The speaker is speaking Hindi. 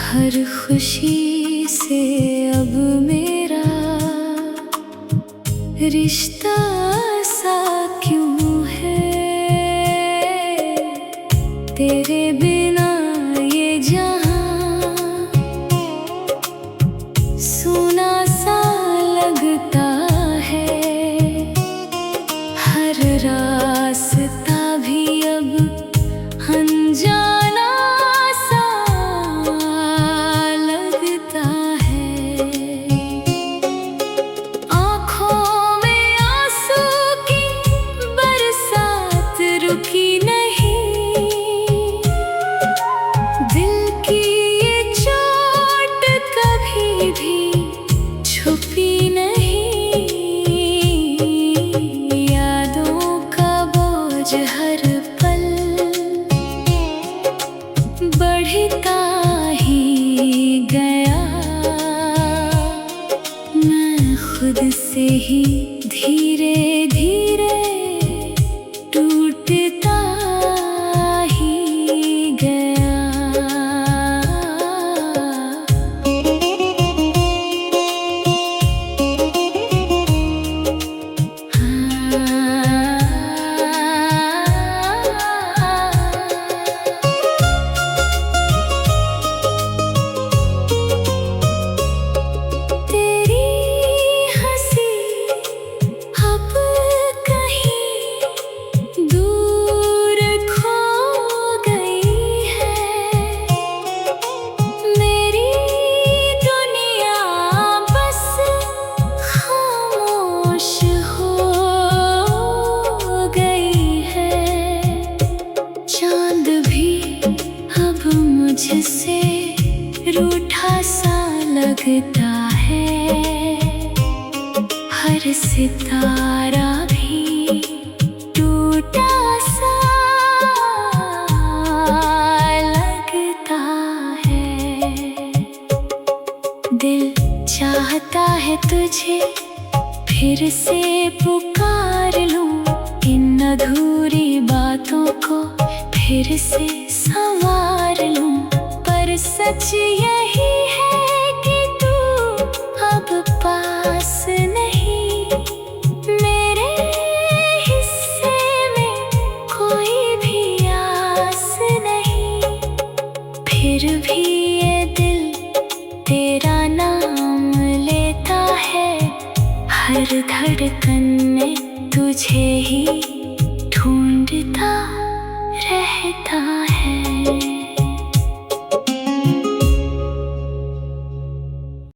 हर खुशी से अब मेरा रिश्ता सा क्यों है। तेरे बिना ये जहां सुना सा लगता है। हर रास्ता भी अब अनजाना सा लगता है। आँखों में आंसू की बरसात रुकी नहीं। दिल की ये चोट कभी भी छुपी नहीं। यादों का बोझ हर पल बढ़ता ही गया। मैं खुद से ही धीरे धीरे टूटता ही गया। मुझसे रूठा सा लगता है। हर सितारा भी टूटा सा लगता है। दिल चाहता है तुझे फिर से पुकार लूं। इन अधूरी बातों को फिर से संवार लूं। पर सच यही है कि तू अब पास नहीं। मेरे हिस्से में कोई भी आस नहीं। फिर भी ये दिल तेरा नाम लेता है। हर धड़कन में तुझे ही